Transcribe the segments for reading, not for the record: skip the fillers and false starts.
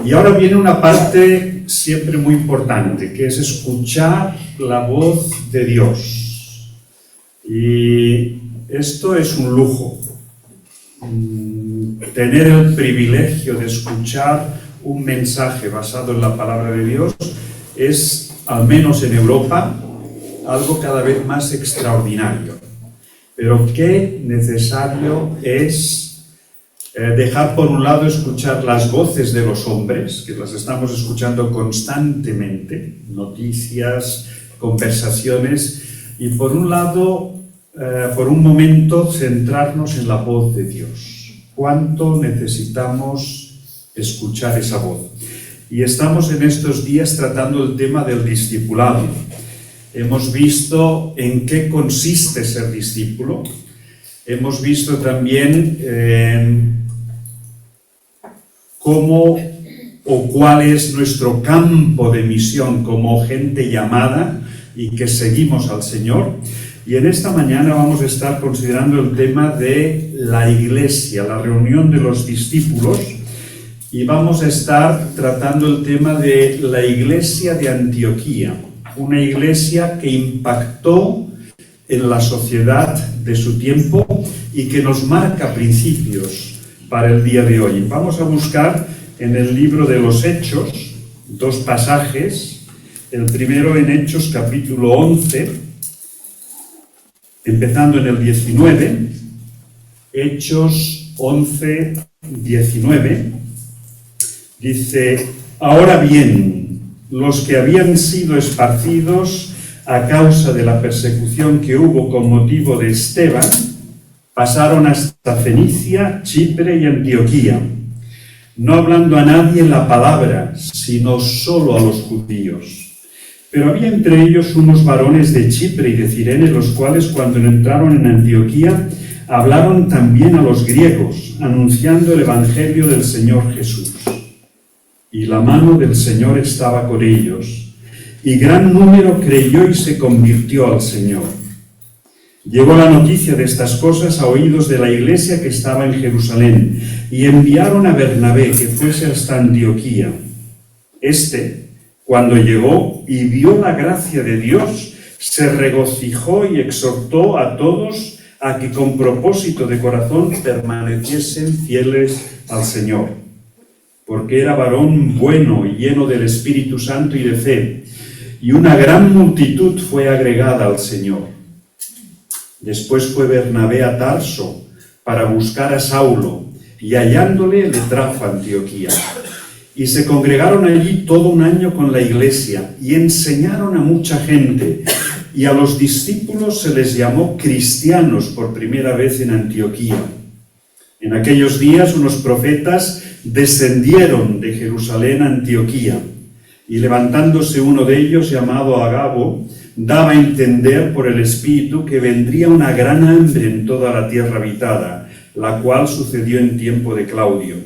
Y ahora viene una parte siempre muy importante, que es escuchar la voz de Dios. Y esto es un lujo. Tener el privilegio de escuchar un mensaje basado en la palabra de Dios es, al menos en Europa, algo cada vez más extraordinario. Pero qué necesario es dejar por un lado escuchar las voces de los hombres, que las estamos escuchando constantemente, noticias, conversaciones, y por un lado, por un momento, centrarnos en la voz de Dios. ¿Cuánto necesitamos escuchar esa voz? Y estamos en estos días tratando el tema del discipulado. Hemos visto en qué consiste ser discípulo. Hemos visto también cómo o cuál es nuestro campo de misión como gente llamada y que seguimos al Señor. Y en esta mañana vamos a estar considerando el tema de la iglesia, la reunión de los discípulos, y vamos a estar tratando el tema de la iglesia de Antioquía, una iglesia que impactó en la sociedad de su tiempo y que nos marca principios para el día de hoy. Vamos a buscar en el libro de los Hechos dos pasajes. El primero en Hechos capítulo 11, empezando en el 19. Hechos 11, 19. Dice: ahora bien, los que habían sido esparcidos a causa de la persecución que hubo con motivo de Esteban, pasaron hasta Fenicia, Chipre y Antioquía, no hablando a nadie la palabra, sino solo a los judíos. Pero había entre ellos unos varones de Chipre y de Cirene, los cuales, cuando entraron en Antioquía, hablaron también a los griegos, anunciando el evangelio del Señor Jesús. Y la mano del Señor estaba con ellos, y gran número creyó y se convirtió al Señor. Llegó la noticia de estas cosas a oídos de la iglesia que estaba en Jerusalén, y enviaron a Bernabé que fuese hasta Antioquía. Cuando llegó y vio la gracia de Dios, se regocijó y exhortó a todos a que con propósito de corazón permaneciesen fieles al Señor, porque era varón bueno y lleno del Espíritu Santo y de fe, y una gran multitud fue agregada al Señor. Después fue Bernabé a Tarso para buscar a Saulo, y hallándole le trajo a Antioquía. Y se congregaron allí todo un año con la iglesia, y enseñaron a mucha gente, y a los discípulos se les llamó cristianos por primera vez en Antioquía. En aquellos días unos profetas descendieron de Jerusalén a Antioquía, y levantándose uno de ellos, llamado Agabo, daba a entender por el Espíritu que vendría una gran hambre en toda la tierra habitada, la cual sucedió en tiempo de Claudio.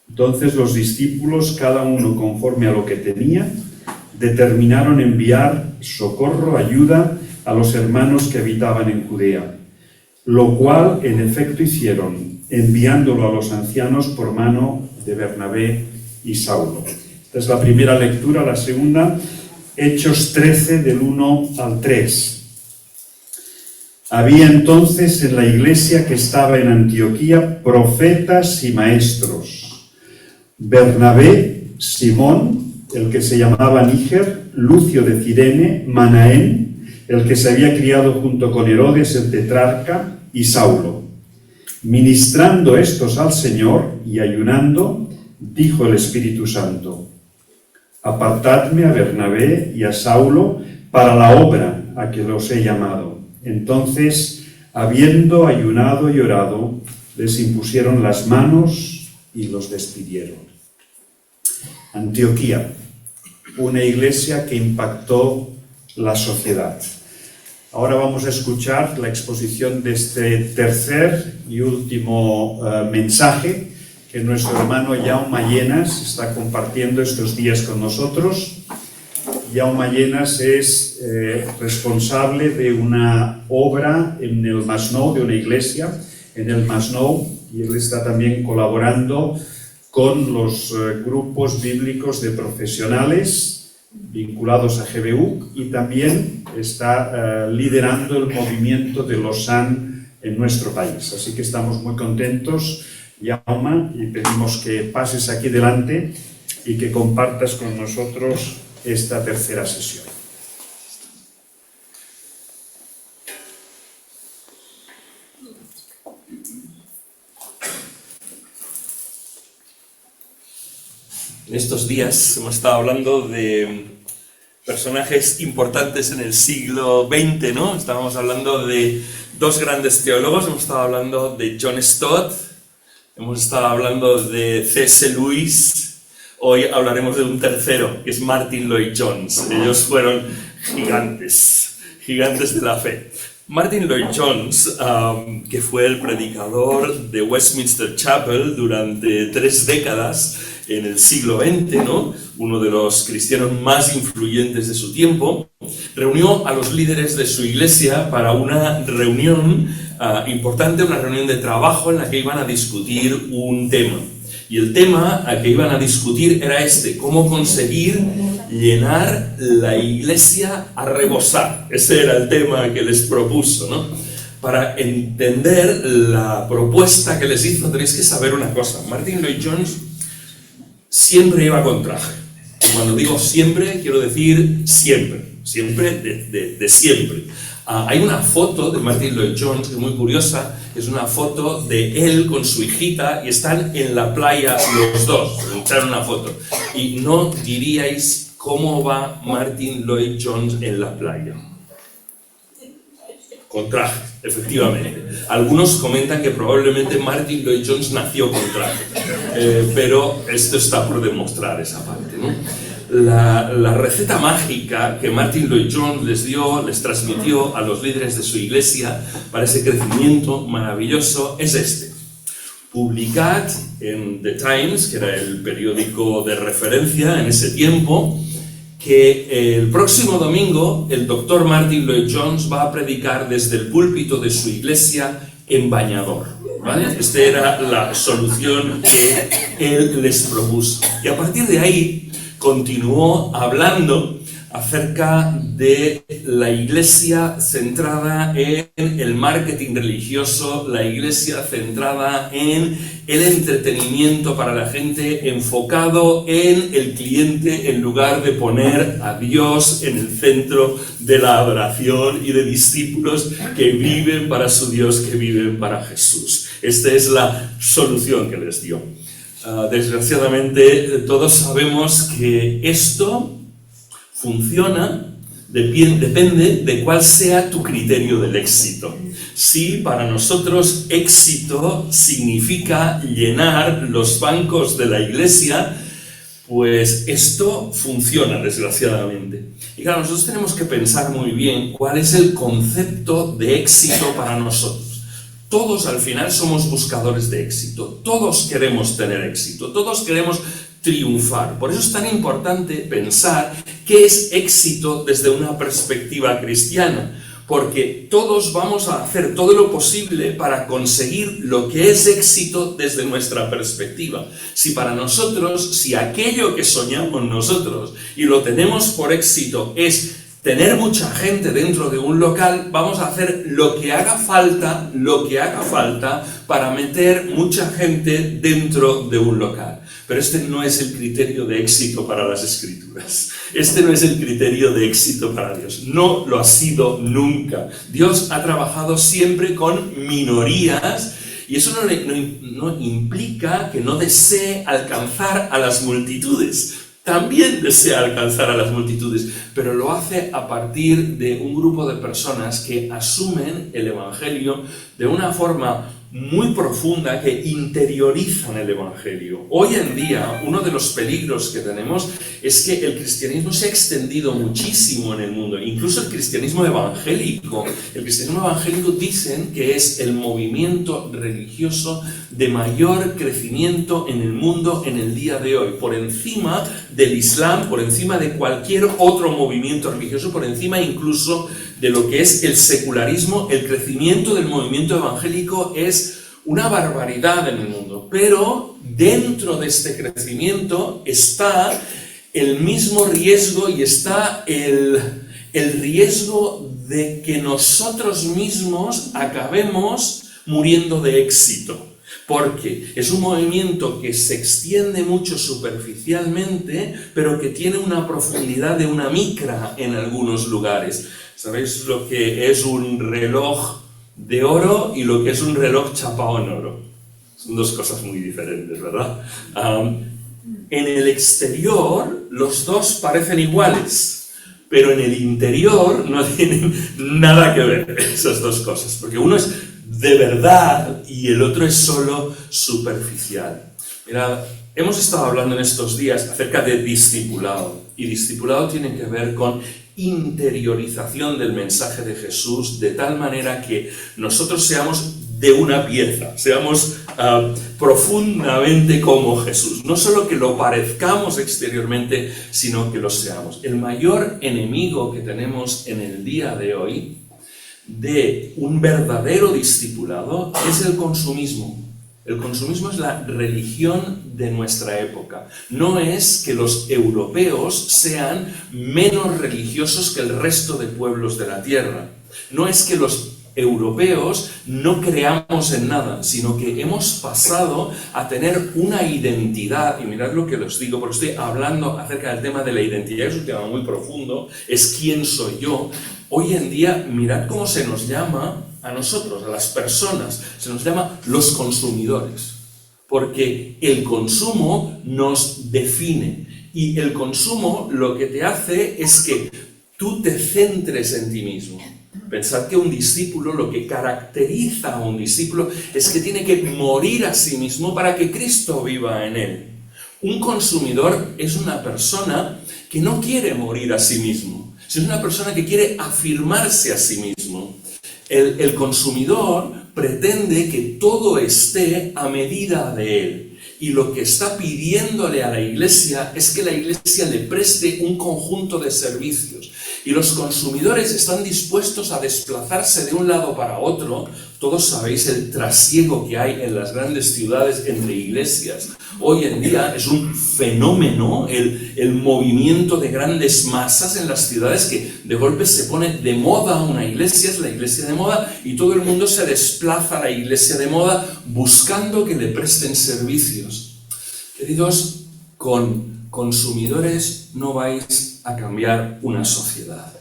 Entonces los discípulos, cada uno conforme a lo que tenía, determinaron enviar socorro, ayuda a los hermanos que habitaban en Judea, lo cual en efecto hicieron, enviándolo a los ancianos por mano de Bernabé y Saulo. Esta es la primera lectura. La segunda, Hechos 13, del 1 al 3. Había entonces en la iglesia que estaba en Antioquía profetas y maestros: Bernabé, Simón, el que se llamaba Níger, Lucio de Cirene, Manaén, el que se había criado junto con Herodes el tetrarca, y Saulo. Ministrando estos al Señor y ayunando, dijo el Espíritu Santo: apartadme a Bernabé y a Saulo para la obra a que los he llamado. Entonces, habiendo ayunado y orado, les impusieron las manos y los despidieron. Antioquía, una iglesia que impactó la sociedad. Ahora vamos a escuchar la exposición de este tercer y último mensaje que nuestro hermano Jaume Llenas está compartiendo estos días con nosotros. Jaume Llenas es responsable de una obra en el Masnou, de una iglesia en el Masnou, y él está también colaborando con los grupos bíblicos de profesionales vinculados a GBU y también está liderando el movimiento de Lausanne en nuestro país. Así que estamos muy contentos, Jaume, y pedimos que pases aquí delante y que compartas con nosotros esta tercera sesión. En estos días hemos estado hablando de personajes importantes en el siglo XX, ¿no? Estábamos hablando de dos grandes teólogos, hemos estado hablando de John Stott, hemos estado hablando de C.S. Lewis, hoy hablaremos de un tercero, que es Martyn Lloyd-Jones. Ellos fueron gigantes de la fe. Martyn Lloyd-Jones, que fue el predicador de Westminster Chapel durante 3 décadas en el siglo XX, ¿no? Uno de los cristianos más influyentes de su tiempo, reunió a los líderes de su iglesia para una reunión importante, una reunión de trabajo en la que iban a discutir un tema. Y el tema a que iban a discutir era este: cómo conseguir llenar la iglesia a rebosar. Ese era el tema que les propuso, ¿no? Para entender la propuesta que les hizo tenéis que saber una cosa. Martyn Lloyd-Jones siempre iba con traje. Y cuando digo siempre, quiero decir siempre de siempre. Hay una foto de Martyn Lloyd-Jones que es muy curiosa, es una foto de él con su hijita y están en la playa los dos, echaron una foto. Y no diríais cómo va Martyn Lloyd-Jones en la playa. Con traje, efectivamente. Algunos comentan que probablemente Martyn Lloyd-Jones nació con traje, pero esto está por demostrar esa parte, ¿no? La receta mágica que Martyn Lloyd-Jones les transmitió a los líderes de su iglesia para ese crecimiento maravilloso es este: publicad en The Times, que era el periódico de referencia en ese tiempo, que el próximo domingo el doctor Martyn Lloyd-Jones va a predicar desde el púlpito de su iglesia en bañador, ¿vale? Esta era la solución que él les propuso. Y a partir de ahí continuó hablando acerca de la iglesia centrada en el marketing religioso, la iglesia centrada en el entretenimiento para la gente, enfocado en el cliente en lugar de poner a Dios en el centro de la adoración, y de discípulos que viven para su Dios, que viven para Jesús. Esta es la solución que les dio. Desgraciadamente todos sabemos que esto funciona, depende de cuál sea tu criterio del éxito. Si para nosotros éxito significa llenar los bancos de la iglesia, pues esto funciona, desgraciadamente. Y claro, nosotros tenemos que pensar muy bien cuál es el concepto de éxito para nosotros. Todos al final somos buscadores de éxito, todos queremos tener éxito, todos queremos triunfar. Por eso es tan importante pensar qué es éxito desde una perspectiva cristiana, porque todos vamos a hacer todo lo posible para conseguir lo que es éxito desde nuestra perspectiva. Si para nosotros, si aquello que soñamos nosotros y lo tenemos por éxito es tener mucha gente dentro de un local, vamos a hacer lo que haga falta para meter mucha gente dentro de un local. Pero este no es el criterio de éxito para las Escrituras. Este no es el criterio de éxito para Dios. No lo ha sido nunca. Dios ha trabajado siempre con minorías, y eso no implica que no desee alcanzar a las multitudes. También desea alcanzar a las multitudes, pero lo hace a partir de un grupo de personas que asumen el Evangelio de una forma muy profunda, que interiorizan el Evangelio. Hoy en día, uno de los peligros que tenemos es que el cristianismo se ha extendido muchísimo en el mundo, incluso el cristianismo evangélico. El cristianismo evangélico dicen que es el movimiento religioso de mayor crecimiento en el mundo en el día de hoy, por encima del Islam, por encima de cualquier otro movimiento religioso, por encima incluso de lo que es el secularismo. El crecimiento del movimiento evangélico es una barbaridad en el mundo, pero dentro de este crecimiento está el mismo riesgo y está el riesgo de que nosotros mismos acabemos muriendo de éxito. Porque es un movimiento que se extiende mucho superficialmente, pero que tiene una profundidad de una micra en algunos lugares. ¿Sabéis lo que es un reloj de oro y lo que es un reloj chapado en oro? Son dos cosas muy diferentes, ¿verdad? En el exterior los dos parecen iguales, pero en el interior no tienen nada que ver esas dos cosas, porque uno es de verdad y el otro es solo superficial. Mirad, hemos estado hablando en estos días acerca de discipulado, y discipulado tiene que ver con interiorización del mensaje de Jesús, de tal manera que nosotros seamos de una pieza, seamos profundamente como Jesús. No solo que lo parezcamos exteriormente, sino que lo seamos. El mayor enemigo que tenemos en el día de hoy de un verdadero discipulado es el consumismo. El consumismo es la religión de nuestra época. No es que los europeos sean menos religiosos que el resto de pueblos de la tierra. No es que los europeos no creamos en nada, sino que hemos pasado a tener una identidad, y mirad lo que os digo, porque estoy hablando acerca del tema de la identidad, es un tema muy profundo, es quién soy yo. Hoy en día, mirad cómo se nos llama a nosotros, a las personas, se nos llama los consumidores, porque el consumo nos define, y el consumo lo que te hace es que tú te centres en ti mismo. Pensad que un discípulo, lo que caracteriza a un discípulo es que tiene que morir a sí mismo para que Cristo viva en él. Un consumidor es una persona que no quiere morir a sí mismo, es una persona que quiere afirmarse a sí mismo. El consumidor pretende que todo esté a medida de él, y lo que está pidiéndole a la iglesia es que la iglesia le preste un conjunto de servicios. Y los consumidores están dispuestos a desplazarse de un lado para otro. Todos sabéis el trasiego que hay en las grandes ciudades entre iglesias. Hoy en día es un fenómeno el movimiento de grandes masas en las ciudades, que de golpe se pone de moda una iglesia, es la iglesia de moda, y todo el mundo se desplaza a la iglesia de moda buscando que le presten servicios. Queridos, con consumidores no vais a cambiar una sociedad.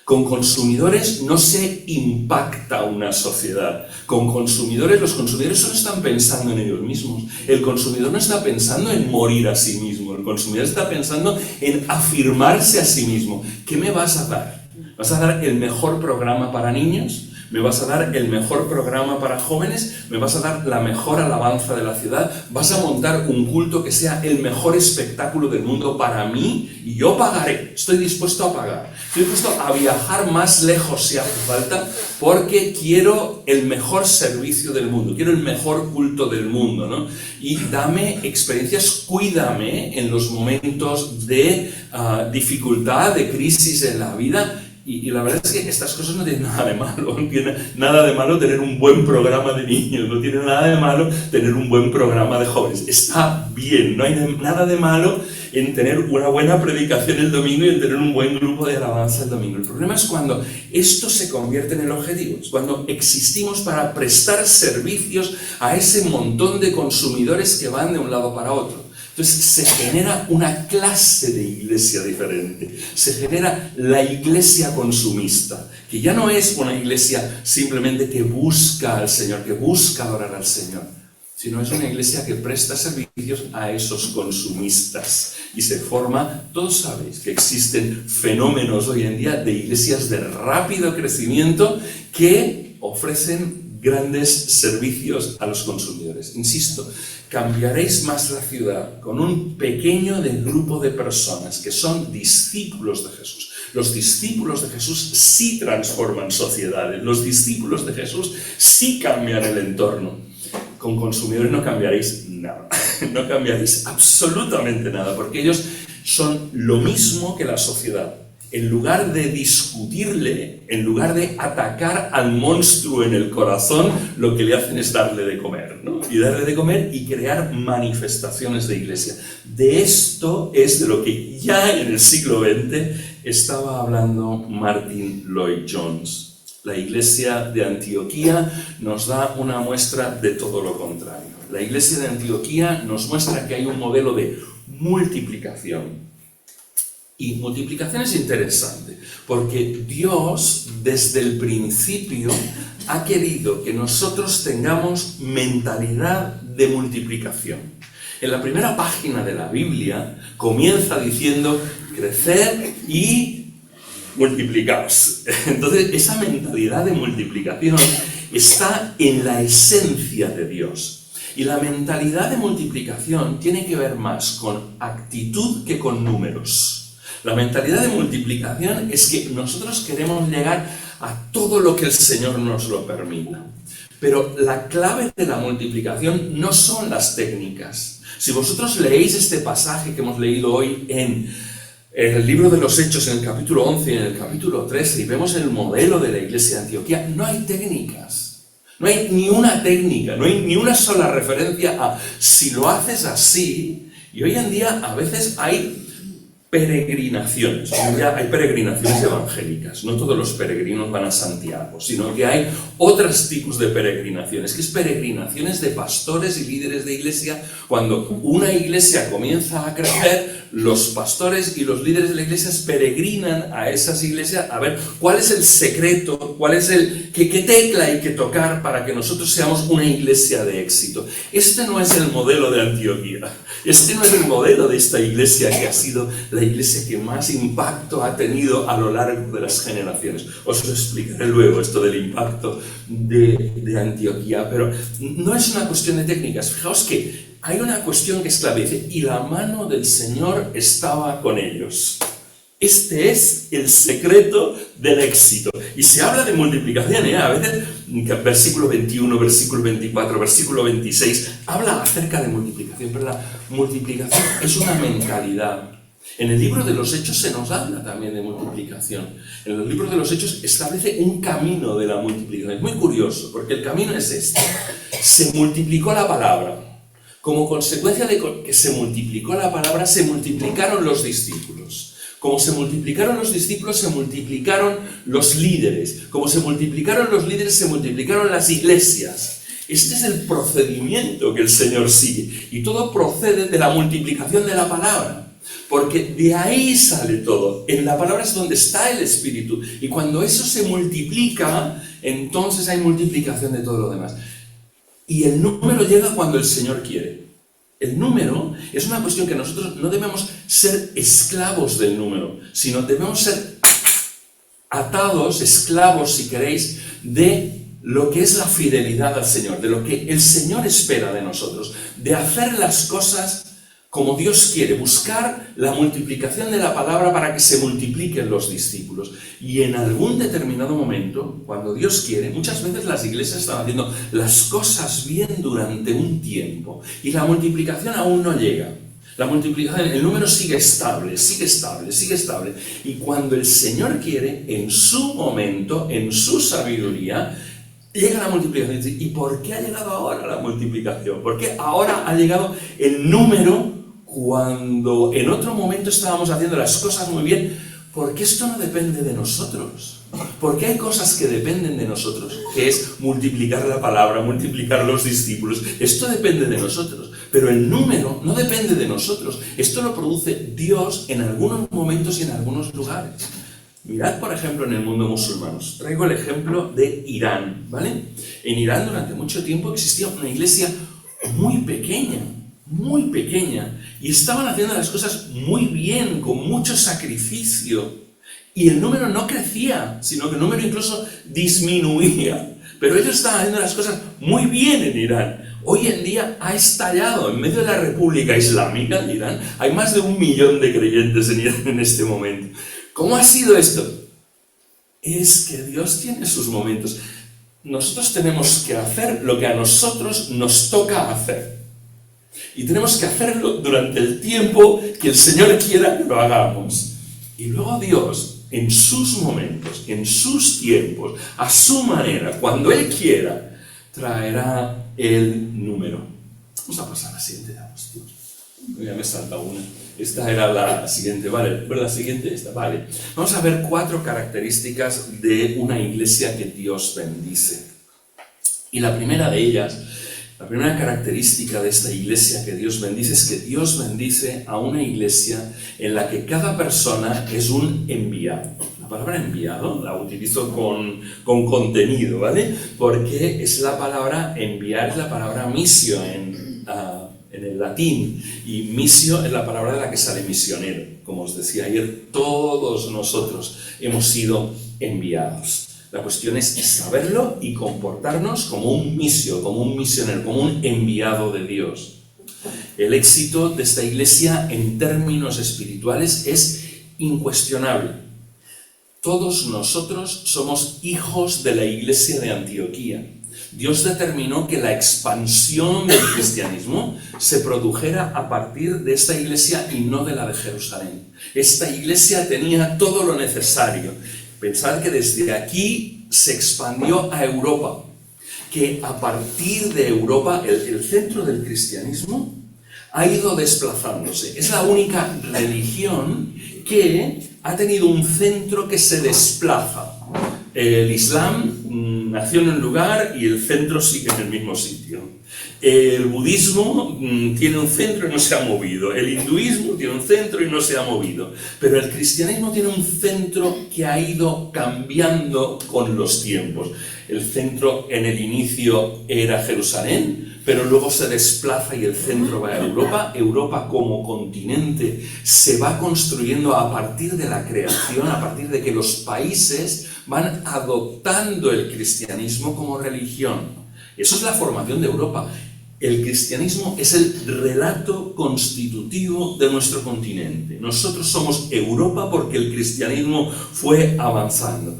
Con consumidores no se impacta una sociedad. Con consumidores, los consumidores solo están pensando en ellos mismos. El consumidor no está pensando en morir a sí mismo. El consumidor está pensando en afirmarse a sí mismo. ¿Qué me vas a dar? ¿Vas a dar el mejor programa para niños? ¿Me vas a dar el mejor programa para jóvenes? ¿Me vas a dar la mejor alabanza de la ciudad? ¿Vas a montar un culto que sea el mejor espectáculo del mundo para mí? Y yo pagaré, estoy dispuesto a pagar. Estoy dispuesto a viajar más lejos si hace falta, porque quiero el mejor servicio del mundo, quiero el mejor culto del mundo, ¿no? Y dame experiencias, cuídame en los momentos de dificultad, de crisis en la vida. Y la verdad es que estas cosas no tienen nada de malo. No tiene nada de malo tener un buen programa de niños, no tiene nada de malo tener un buen programa de jóvenes. Está bien, no hay nada de malo en tener una buena predicación el domingo y en tener un buen grupo de alabanza el domingo. El problema es cuando esto se convierte en el objetivo, es cuando existimos para prestar servicios a ese montón de consumidores que van de un lado para otro. Entonces se genera una clase de iglesia diferente, se genera la iglesia consumista, que ya no es una iglesia simplemente que busca al Señor, que busca adorar al Señor, sino es una iglesia que presta servicios a esos consumistas. Y se forma, todos sabéis que existen fenómenos hoy en día de iglesias de rápido crecimiento que ofrecen grandes servicios a los consumidores. Insisto, cambiaréis más la ciudad con un pequeño grupo de personas que son discípulos de Jesús. Los discípulos de Jesús sí transforman sociedades, los discípulos de Jesús sí cambian el entorno. Con consumidores no cambiaréis nada, no cambiaréis absolutamente nada, porque ellos son lo mismo que la sociedad. en lugar de discutirle, en lugar de atacar al monstruo en el corazón, lo que le hacen es darle de comer, ¿no? Y darle de comer y crear manifestaciones de iglesia. De esto es de lo que ya en el siglo XX estaba hablando Martyn Lloyd-Jones. La iglesia de Antioquía nos da una muestra de todo lo contrario. La iglesia de Antioquía nos muestra que hay un modelo de multiplicación. Y multiplicación es interesante, porque Dios desde el principio ha querido que nosotros tengamos mentalidad de multiplicación. En la primera página de la Biblia comienza diciendo crecer y multiplicaos. Entonces, esa mentalidad de multiplicación está en la esencia de Dios. Y la mentalidad de multiplicación tiene que ver más con actitud que con números. La mentalidad de multiplicación es que nosotros queremos llegar a todo lo que el Señor nos lo permita. Pero la clave de la multiplicación no son las técnicas. Si vosotros leéis este pasaje que hemos leído hoy en el libro de los Hechos, en el capítulo 11 y en el capítulo 13, y vemos el modelo de la iglesia de Antioquía, no hay técnicas. No hay ni una técnica, no hay ni una sola referencia a si lo haces así. Y hoy en día a veces hay peregrinaciones, ya hay peregrinaciones evangélicas, no todos los peregrinos van a Santiago, sino que hay otros tipos de peregrinaciones, que es peregrinaciones de pastores y líderes de iglesia. Cuando una iglesia comienza a crecer, los pastores y los líderes de la iglesia peregrinan a esas iglesias a ver cuál es el secreto, cuál es qué tecla hay que tocar para que nosotros seamos una iglesia de éxito. Este no es el modelo de Antioquía, este no es el modelo de esta iglesia que ha sido la iglesia que más impacto ha tenido a lo largo de las generaciones. Os lo explicaré luego, esto del impacto de Antioquía, pero no es una cuestión de técnicas. Fijaos que hay una cuestión que es clave, dice, y la mano del Señor estaba con ellos. Este es el secreto del éxito. Y se habla de multiplicación, a veces, versículo 21, versículo 24, versículo 26, habla acerca de multiplicación, pero la multiplicación es una mentalidad. En el libro de los Hechos se nos habla también de multiplicación. En el libro de los Hechos establece un camino de la multiplicación. Es muy curioso, porque el camino es este. Se multiplicó la palabra. Como consecuencia de que se multiplicó la palabra, se multiplicaron los discípulos. Como se multiplicaron los discípulos, se multiplicaron los líderes. Como se multiplicaron los líderes, se multiplicaron las iglesias. Este es el procedimiento que el Señor sigue. Y todo procede de la multiplicación de la palabra. Porque de ahí sale todo. En la palabra es donde está el Espíritu. Y cuando eso se multiplica, entonces hay multiplicación de todo lo demás. Y el número llega cuando el Señor quiere. El número es una cuestión que nosotros no debemos ser esclavos del número, sino debemos ser atados, esclavos, si queréis, de lo que es la fidelidad al Señor, de lo que el Señor espera de nosotros, de hacer las cosas como Dios quiere, buscar la multiplicación de la palabra para que se multipliquen los discípulos. Y en algún determinado momento, cuando Dios quiere, muchas veces las iglesias están haciendo las cosas bien durante un tiempo y la multiplicación aún no llega. La multiplicación, el número sigue estable, sigue estable, sigue estable. Y cuando el Señor quiere, en su momento, en su sabiduría, llega la multiplicación. ¿Y por qué ha llegado ahora la multiplicación? ¿Por qué ahora ha llegado el número cuando en otro momento estábamos haciendo las cosas muy bien? Porque esto no depende de nosotros. Porque hay cosas que dependen de nosotros, que es multiplicar la palabra, multiplicar los discípulos. Esto depende de nosotros. Pero el número no depende de nosotros. Esto lo produce Dios en algunos momentos y en algunos lugares. Mirad, por ejemplo, en el mundo musulmán. Os traigo el ejemplo de Irán, ¿vale? En Irán durante mucho tiempo existía una iglesia muy pequeña, y estaban haciendo las cosas muy bien, con mucho sacrificio, y el número no crecía, sino que el número incluso disminuía, pero ellos estaban haciendo las cosas muy bien en Irán. Hoy en día ha estallado, en medio de la República Islámica de Irán, hay más de 1 millón de creyentes en Irán en este momento. ¿Cómo ha sido esto? Es que Dios tiene sus momentos. Nosotros tenemos que hacer lo que a nosotros nos toca hacer. Y tenemos que hacerlo durante el tiempo que el Señor quiera que lo hagamos. Y luego Dios en sus momentos, en sus tiempos, a su manera, cuando Él quiera, traerá el número. Vamos a pasar a la siguiente diapositiva. Ya me salta una. Esta era la siguiente, ¿vale? ¿Pero la siguiente? Esta, vale. Vamos a ver 4 características de una iglesia que Dios bendice. Y la primera de ellas, la primera característica de esta iglesia que Dios bendice es que Dios bendice a una iglesia en la que cada persona es un enviado. La palabra enviado la utilizo con contenido, ¿vale? Porque es la palabra enviar, es la palabra misio en el latín, y misio es la palabra de la que sale misionero. Como os decía ayer, todos nosotros hemos sido enviados. La cuestión es saberlo y comportarnos como un misio, como un misionero, como un enviado de Dios. El éxito de esta iglesia en términos espirituales es incuestionable. Todos nosotros somos hijos de la iglesia de Antioquía. Dios determinó que la expansión del cristianismo se produjera a partir de esta iglesia y no de la de Jerusalén. Esta iglesia tenía todo lo necesario. Pensad que desde aquí se expandió a Europa, que a partir de Europa el centro del cristianismo ha ido desplazándose. Es la única religión que ha tenido un centro que se desplaza. El Islam nació en un lugar y el centro sigue en el mismo sitio. El budismo tiene un centro y no se ha movido. El hinduismo tiene un centro y no se ha movido. Pero el cristianismo tiene un centro que ha ido cambiando con los tiempos. El centro en el inicio era Jerusalén, pero luego se desplaza y el centro va a Europa. Europa como continente se va construyendo a partir de la creación, a partir de que los países van adoptando el cristianismo como religión. Eso es la formación de Europa. El cristianismo es el relato constitutivo de nuestro continente. Nosotros somos Europa porque el cristianismo fue avanzando.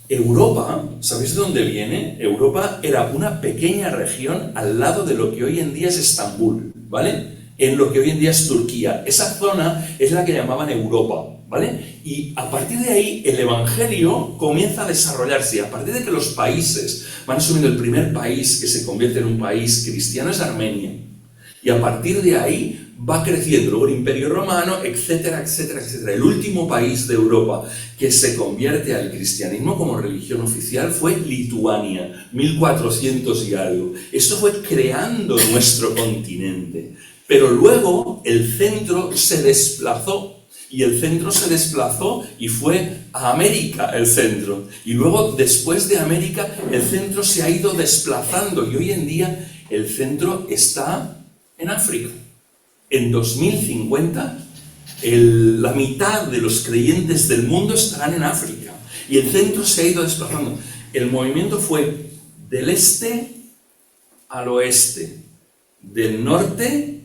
Europa, ¿sabéis de dónde viene? Europa era una pequeña región al lado de lo que hoy en día es Estambul, ¿vale? En lo que hoy en día es Turquía. Esa zona es la que llamaban Europa, ¿vale? Y a partir de ahí el evangelio comienza a desarrollarse. Y a partir de que los países van asumiendo, el primer país que se convierte en un país cristiano es Armenia. Y a partir de ahí va creciendo, luego el Imperio Romano, etcétera, etcétera, etcétera. El último país de Europa que se convierte al cristianismo como religión oficial fue Lituania, 1400 y algo. Esto fue creando nuestro continente. Pero luego el centro se desplazó. Y el centro se desplazó y fue a América el centro. Y luego, después de América, el centro se ha ido desplazando. Y hoy en día el centro está en África. En 2050, la mitad de los creyentes del mundo estarán en África. Y el centro se ha ido desplazando. El movimiento fue del este al oeste, del norte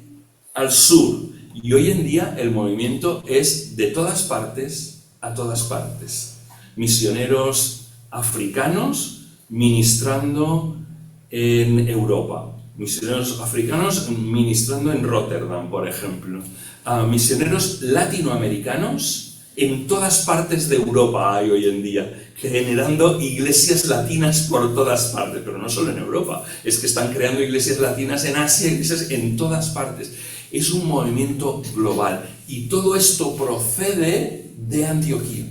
al sur. Y hoy en día el movimiento es de todas partes a todas partes. Misioneros africanos ministrando en Europa. Misioneros africanos ministrando en Rotterdam, por ejemplo. Misioneros latinoamericanos en todas partes de Europa hay hoy en día, generando iglesias latinas por todas partes. Pero no solo en Europa, es que están creando iglesias latinas en Asia, iglesias en todas partes. Es un movimiento global y todo esto procede de Antioquía.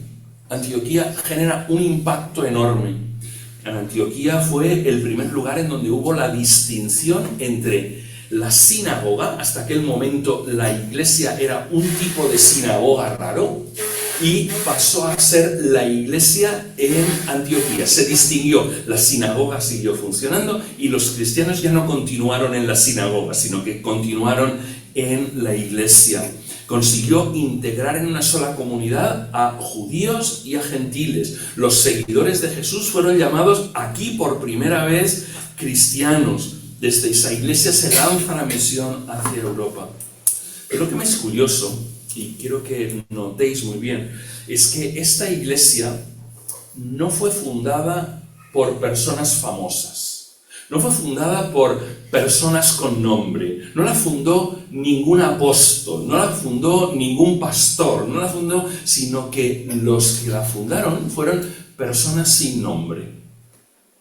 Antioquía genera un impacto enorme. En Antioquía fue el primer lugar en donde hubo la distinción entre la sinagoga. Hasta aquel momento la iglesia era un tipo de sinagoga raro y pasó a ser la iglesia en Antioquía. Se distinguió, la sinagoga siguió funcionando y los cristianos ya no continuaron en la sinagoga, sino que continuaron en la iglesia. Consiguió integrar en una sola comunidad a judíos y a gentiles. Los seguidores de Jesús fueron llamados aquí por primera vez cristianos. Desde esa iglesia se lanza la misión hacia Europa. Pero lo que me es curioso, y quiero que notéis muy bien, es que esta iglesia no fue fundada por personas famosas. No fue fundada por personas con nombre, no la fundó ningún apóstol, no la fundó ningún pastor, no la fundó, sino que los que la fundaron fueron personas sin nombre.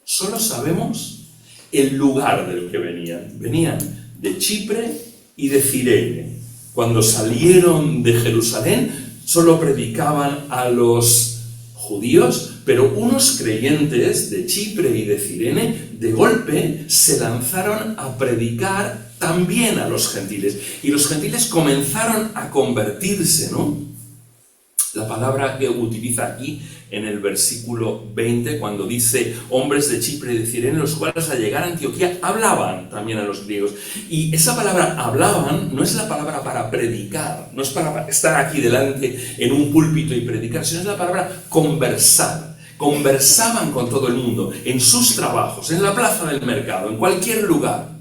Solo sabemos el lugar del que venían. Venían de Chipre y de Cirene. Cuando salieron de Jerusalén, solo predicaban a los judíos, pero unos creyentes de Chipre y de Cirene, de golpe, se lanzaron a predicar también a los gentiles. Y los gentiles comenzaron a convertirse, ¿no? La palabra que utiliza aquí en el versículo 20, cuando dice hombres de Chipre y de Cirene, los cuales al llegar a Antioquía hablaban también a los griegos. Y esa palabra hablaban no es la palabra para predicar, no es para estar aquí delante en un púlpito y predicar, sino es la palabra conversar. Conversaban con todo el mundo, en sus trabajos, en la plaza del mercado, en cualquier lugar.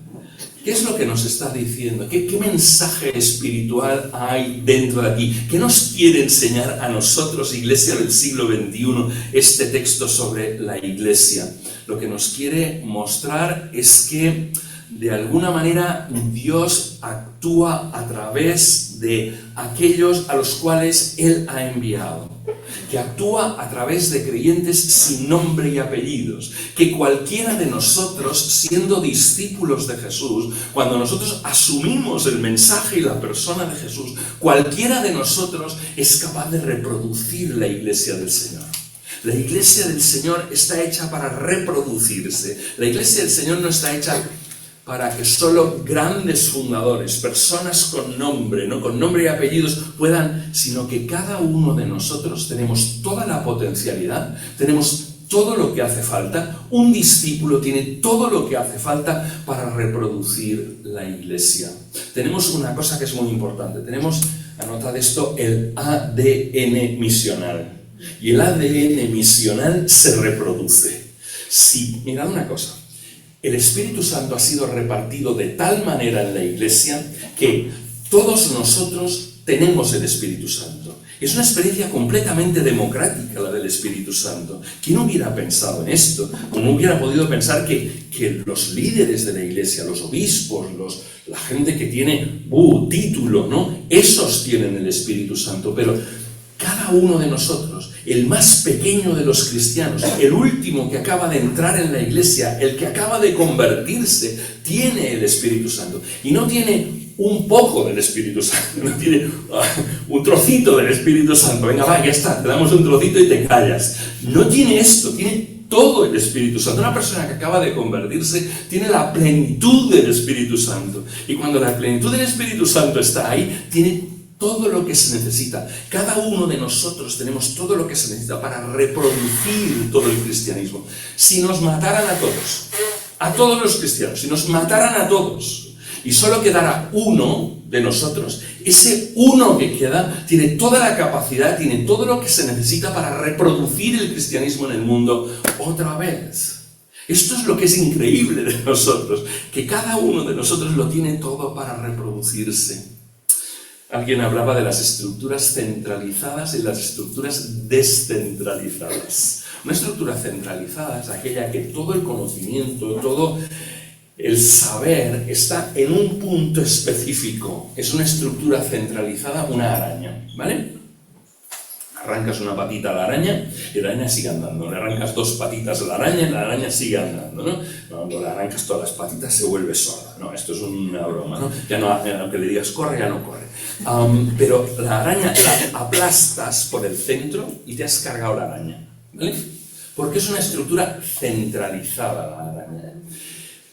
¿Qué es lo que nos está diciendo? ¿Qué mensaje espiritual hay dentro de aquí? ¿Qué nos quiere enseñar a nosotros, iglesia del siglo XXI, este texto sobre la iglesia? Lo que nos quiere mostrar es que, de alguna manera, Dios actúa a través de aquellos a los cuales Él ha enviado. Que actúa a través de creyentes sin nombre y apellidos, que cualquiera de nosotros, siendo discípulos de Jesús, cuando nosotros asumimos el mensaje y la persona de Jesús, cualquiera de nosotros es capaz de reproducir la iglesia del Señor. La iglesia del Señor está hecha para reproducirse. La iglesia del Señor no está hecha para que solo grandes fundadores, personas con nombre, ¿no? Con nombre y apellidos puedan, sino que cada uno de nosotros tenemos toda la potencialidad, tenemos todo lo que hace falta. Un discípulo tiene todo lo que hace falta para reproducir la iglesia. Tenemos una cosa que es muy importante, tenemos, anotad esto, el ADN misional. Y el ADN misional se reproduce. Sí, mirad una cosa. El Espíritu Santo ha sido repartido de tal manera en la iglesia que todos nosotros tenemos el Espíritu Santo. Es una experiencia completamente democrática la del Espíritu Santo. ¿Quién hubiera pensado en esto? ¿Cómo hubiera podido pensar que los líderes de la iglesia, los obispos, la gente que tiene título, ¿no? Esos tienen el Espíritu Santo, pero cada uno de nosotros, el más pequeño de los cristianos, el último que acaba de entrar en la iglesia, el que acaba de convertirse, tiene el Espíritu Santo. Y no tiene un poco del Espíritu Santo, no tiene un trocito del Espíritu Santo. Venga, va, ya está, te damos un trocito y te callas. No tiene esto, tiene todo el Espíritu Santo. Una persona que acaba de convertirse tiene la plenitud del Espíritu Santo. Y cuando la plenitud del Espíritu Santo está ahí, tiene todo lo que se necesita. Cada uno de nosotros tenemos todo lo que se necesita para reproducir todo el cristianismo. Si nos mataran a todos los cristianos, si nos mataran a todos y solo quedara uno de nosotros, ese uno que queda tiene toda la capacidad, tiene todo lo que se necesita para reproducir el cristianismo en el mundo otra vez. Esto es lo que es increíble de nosotros, que cada uno de nosotros lo tiene todo para reproducirse. Alguien hablaba de las estructuras centralizadas y las estructuras descentralizadas. Una estructura centralizada es aquella que todo el conocimiento, todo el saber está en un punto específico. Es una estructura centralizada, una araña, ¿vale? Arrancas una patita a la araña y la araña sigue andando. Le arrancas dos patitas a la araña y la araña sigue andando, ¿no? Cuando le arrancas todas las patitas se vuelve sorda. No, esto es una broma, ¿no? Ya no, aunque le digas corre, ya no corre. Pero la araña la aplastas por el centro y te has cargado la araña, ¿vale? Porque es una estructura centralizada la araña.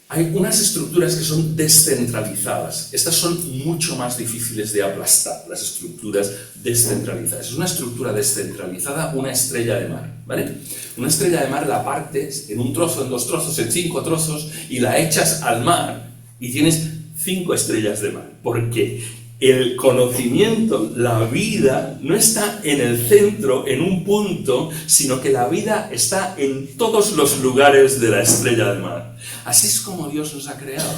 Hay unas estructuras que son descentralizadas. Estas son mucho más difíciles de aplastar, las estructuras descentralizadas. Es una estructura descentralizada, una estrella de mar, ¿vale? Una estrella de mar la partes en un trozo, en dos trozos, en 5 trozos y la echas al mar y tienes 5 estrellas de mar. ¿Por qué? El conocimiento, la vida, no está en el centro, en un punto, sino que la vida está en todos los lugares de la estrella de mar. Así es como Dios nos ha creado.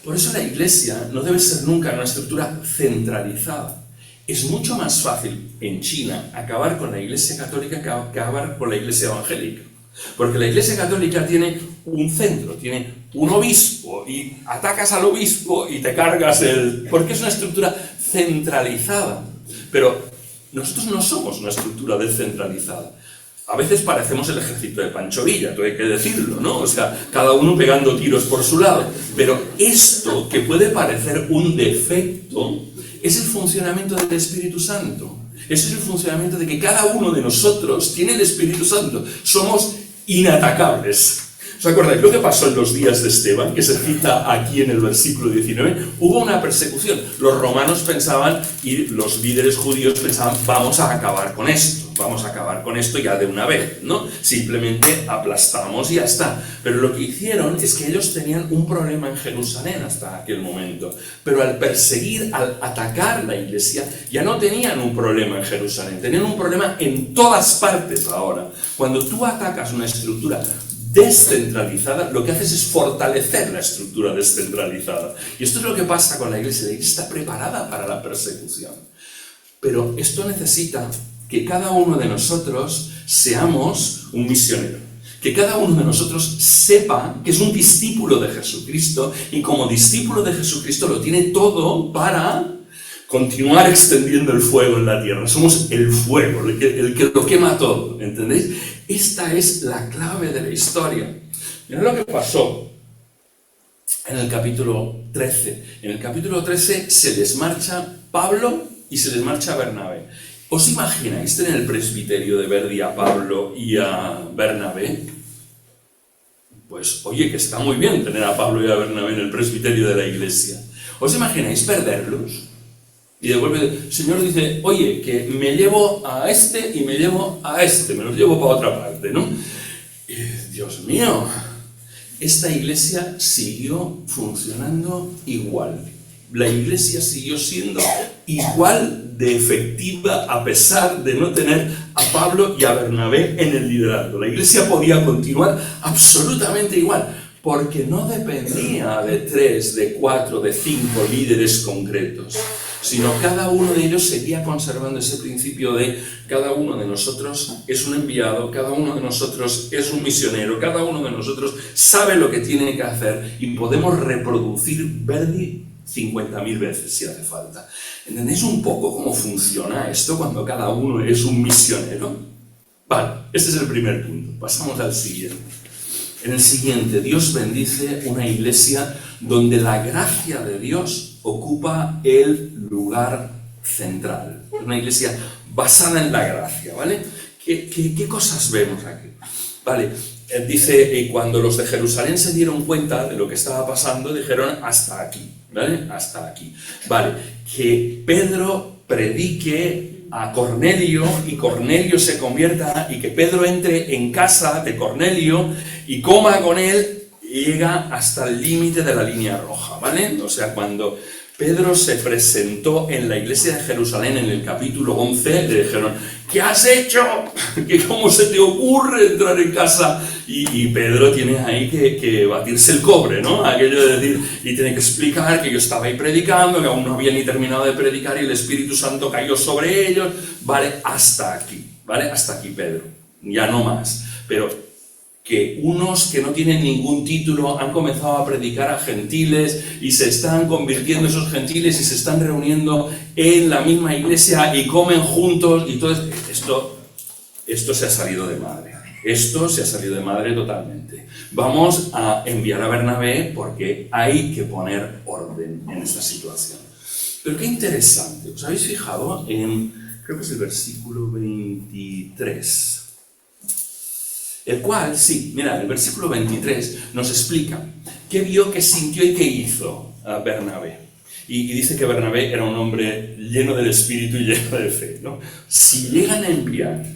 Por eso la iglesia no debe ser nunca una estructura centralizada. Es mucho más fácil en China acabar con la iglesia católica que acabar con la iglesia evangélica. Porque la iglesia católica tiene un centro, tiene un obispo y atacas al obispo y te cargas porque es una estructura centralizada. Pero nosotros no somos una estructura descentralizada. A veces parecemos el ejército de Pancho Villa, todo hay que decirlo, ¿no? O sea, cada uno pegando tiros por su lado. Pero esto, que puede parecer un defecto, es el funcionamiento del Espíritu Santo. Ese es el funcionamiento de que cada uno de nosotros tiene el Espíritu Santo. Somos inatacables. ¿Os acordáis lo que pasó en los días de Esteban, que se cita aquí en el versículo 19? Hubo una persecución. Los romanos pensaban, y los líderes judíos pensaban, vamos a acabar con esto ya de una vez, ¿no? Simplemente aplastamos y ya está. Pero lo que hicieron es que ellos tenían un problema en Jerusalén hasta aquel momento. Pero al perseguir, al atacar la iglesia, ya no tenían un problema en Jerusalén, tenían un problema en todas partes ahora. Cuando tú atacas una estructura descentralizada, lo que haces es fortalecer la estructura descentralizada. Y esto es lo que pasa con la iglesia. La iglesia está preparada para la persecución. Pero esto necesita que cada uno de nosotros seamos un misionero. Que cada uno de nosotros sepa que es un discípulo de Jesucristo y como discípulo de Jesucristo lo tiene todo para continuar extendiendo el fuego en la tierra. Somos el fuego, el que lo quema todo, ¿entendéis? Esta es la clave de la historia. Mirad lo que pasó en el capítulo 13. En el capítulo 13 se les marcha Pablo y se les marcha Bernabé. ¿Os imagináis tener el presbiterio de Verdi a Pablo y a Bernabé? Pues, oye, que está muy bien tener a Pablo y a Bernabé en el presbiterio de la iglesia. ¿Os imagináis perderlos? Y de golpe el Señor dice, oye, que me llevo a este y me llevo a este, me los llevo para otra parte, ¿no? Dios mío, esta iglesia siguió funcionando igual. La iglesia siguió siendo igual de efectiva a pesar de no tener a Pablo y a Bernabé en el liderazgo. La iglesia podía continuar absolutamente igual, porque no dependía de 3, de 4, de 5 líderes concretos, sino cada uno de ellos seguía conservando ese principio de cada uno de nosotros es un enviado, cada uno de nosotros es un misionero, cada uno de nosotros sabe lo que tiene que hacer y podemos reproducir Verdi 50.000 veces si hace falta. ¿Entendéis un poco cómo funciona esto cuando cada uno es un misionero? Vale, este es el primer punto. Pasamos al siguiente. En el siguiente, Dios bendice una iglesia donde la gracia de Dios ocupa el lugar central. Una iglesia basada en la gracia, ¿vale? ¿Qué cosas vemos aquí? Vale, dice, y cuando los de Jerusalén se dieron cuenta de lo que estaba pasando, dijeron, hasta aquí, ¿vale? Hasta aquí. Vale, que Pedro predique a Cornelio y Cornelio se convierta y que Pedro entre en casa de Cornelio y coma con él y llega hasta el límite de la línea roja, ¿vale? O sea, cuando Pedro se presentó en la iglesia de Jerusalén en el capítulo 11, le dijeron, ¿qué has hecho? ¿Cómo se te ocurre entrar en casa? Y Pedro tiene ahí que batirse el cobre, ¿no? Aquello de decir, y tiene que explicar que yo estaba ahí predicando, que aún no había ni terminado de predicar y el Espíritu Santo cayó sobre ellos. Vale, hasta aquí, ¿vale? Hasta aquí, Pedro. Ya no más. Pero que unos que no tienen ningún título han comenzado a predicar a gentiles y se están convirtiendo esos gentiles y se están reuniendo en la misma iglesia y comen juntos y todo esto se ha salido de madre. Esto se ha salido de madre totalmente. Vamos a enviar a Bernabé porque hay que poner orden en esta situación. Pero qué interesante. ¿Os habéis fijado en, creo que es el versículo 23? El cual, sí, mira, el versículo 23 nos explica qué vio, qué sintió y qué hizo a Bernabé. Y dice que Bernabé era un hombre lleno del Espíritu y lleno de fe, ¿no? Si llegan a enviar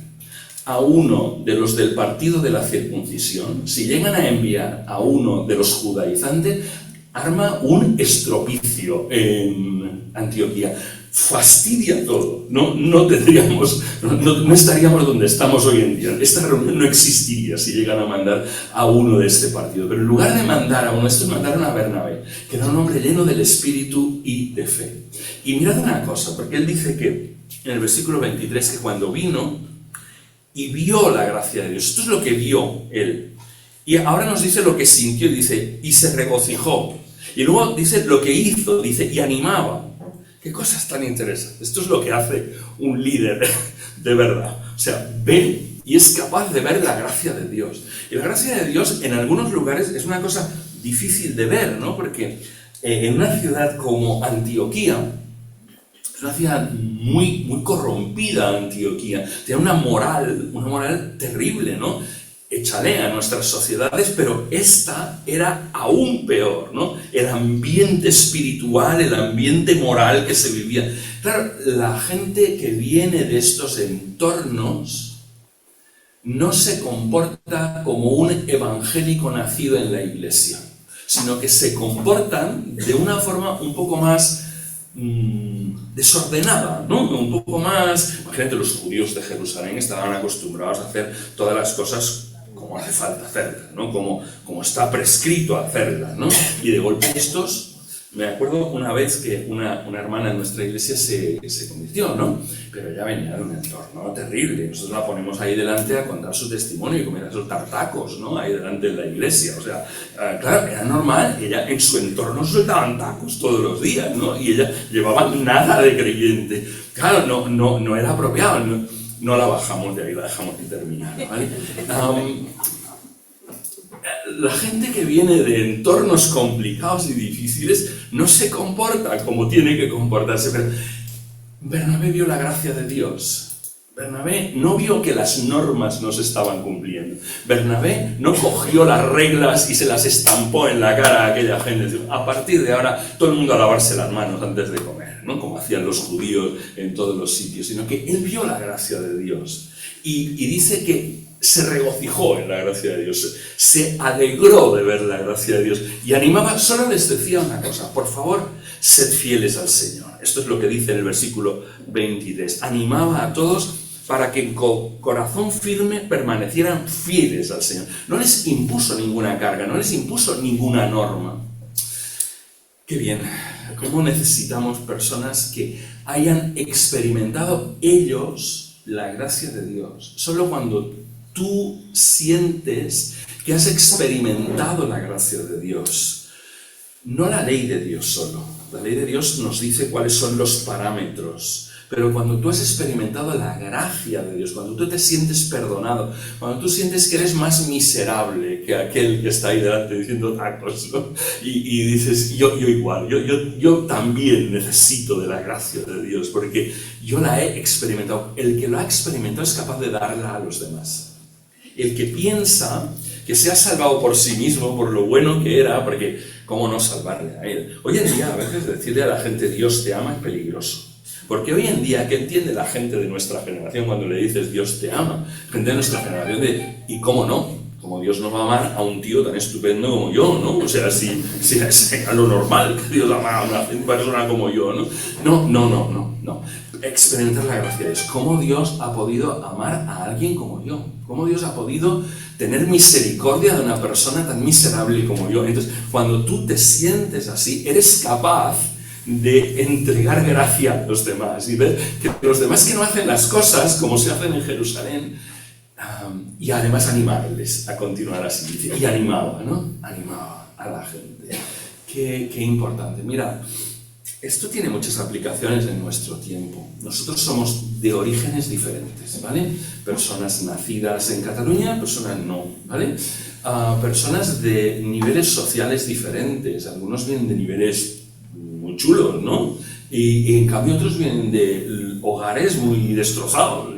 a uno de los del partido de la circuncisión, si llegan a enviar a uno de los judaizantes, arma un estropicio en Antioquía. Fastidia todo, no estaríamos donde estamos hoy en día. Esta reunión no existiría si llegan a mandar a uno de este partido. Pero en lugar de mandar a uno, estos mandaron a Bernabé, que era un hombre lleno del Espíritu y de fe. Y mirad una cosa, porque él dice que en el versículo 23, que cuando vino y vio la gracia de Dios, esto es lo que vio él, Y ahora nos dice lo que sintió, dice, y se regocijó. Y luego dice lo que hizo, dice, y animaba. Qué cosas tan interesantes. Esto es lo que hace un líder de verdad. O sea, ve y es capaz de ver la gracia de Dios. Y la gracia de Dios en algunos lugares es una cosa difícil de ver, ¿no? Porque en una ciudad como Antioquía, es una ciudad muy, muy corrompida, Antioquía. Tiene una moral terrible, ¿no? Chalea a nuestras sociedades, pero esta era aún peor, ¿no? El ambiente espiritual, el ambiente moral que se vivía. Claro, la gente que viene de estos entornos no se comporta como un evangélico nacido en la iglesia, sino que se comportan de una forma un poco más desordenada, ¿no? Un poco más... Imagínate, los judíos de Jerusalén estaban acostumbrados a hacer todas las cosas como hace falta hacerlas, ¿no? Como está prescrito hacerlas, ¿no? Y de golpe estos... Me acuerdo una vez que una hermana en nuestra iglesia se convirtió, ¿no? Pero ella venía de un entorno terrible. Nosotros la ponemos ahí delante a contar su testimonio y comienza a soltar tacos, ¿no? Ahí delante de la iglesia. O sea, claro, era normal. Ella en su entorno soltaban tacos todos los días, ¿no? Y ella llevaba nada de creyente. Claro, no era apropiado. No la bajamos de ahí, la dejamos que terminara, ¿vale? La gente que viene de entornos complicados y difíciles no se comporta como tiene que comportarse. Pero Bernabé vio la gracia de Dios. Bernabé no vio que las normas no se estaban cumpliendo. Bernabé no cogió las reglas y se las estampó en la cara a aquella gente. A partir de ahora, todo el mundo a lavarse las manos antes de comer, ¿no? Como hacían los judíos en todos los sitios. Sino que él vio la gracia de Dios. Y dice que se regocijó en la gracia de Dios, se alegró de ver la gracia de Dios y animaba, solo les decía una cosa: por favor, sed fieles al Señor. Esto es lo que dice en el versículo 23. Animaba a todos para que con corazón firme permanecieran fieles al Señor. No les impuso ninguna carga, no les impuso ninguna norma. Qué bien, cómo necesitamos personas que hayan experimentado ellos la gracia de Dios. Solo cuando tú sientes que has experimentado la gracia de Dios, no la ley de Dios solo. La ley de Dios nos dice cuáles son los parámetros, pero cuando tú has experimentado la gracia de Dios, cuando tú te sientes perdonado, cuando tú sientes que eres más miserable que aquel que está ahí delante diciendo tacos, ¿no? y dices, yo igual, yo también necesito de la gracia de Dios, porque yo la he experimentado. El que lo ha experimentado es capaz de darla a los demás. El que piensa que se ha salvado por sí mismo, por lo bueno que era, porque ¿cómo no salvarle a él? Hoy en día, a veces decirle a la gente Dios te ama es peligroso. Porque hoy en día, ¿qué entiende la gente de nuestra generación cuando le dices Dios te ama? Gente de nuestra generación ¿y cómo no? Como Dios no va a amar a un tío tan estupendo como yo, ¿no? O sea, si es a lo normal que Dios ama a una persona como yo, ¿no? No. Experimentar la gracia es cómo Dios ha podido amar a alguien como yo. Cómo Dios ha podido tener misericordia de una persona tan miserable como yo. Entonces, cuando tú te sientes así, eres capaz de entregar gracia a los demás y ver que los demás que no hacen las cosas como se hacen en Jerusalén, y además animarles a continuar así. Y animaba, ¿no? Animaba a la gente. Qué importante. Mira, esto tiene muchas aplicaciones en nuestro tiempo. Nosotros somos de orígenes diferentes, ¿vale? Personas nacidas en Cataluña, personas no, ¿vale? Personas de niveles sociales diferentes. Algunos vienen de niveles muy chulos, ¿no? Y en cambio otros vienen de hogares muy destrozados.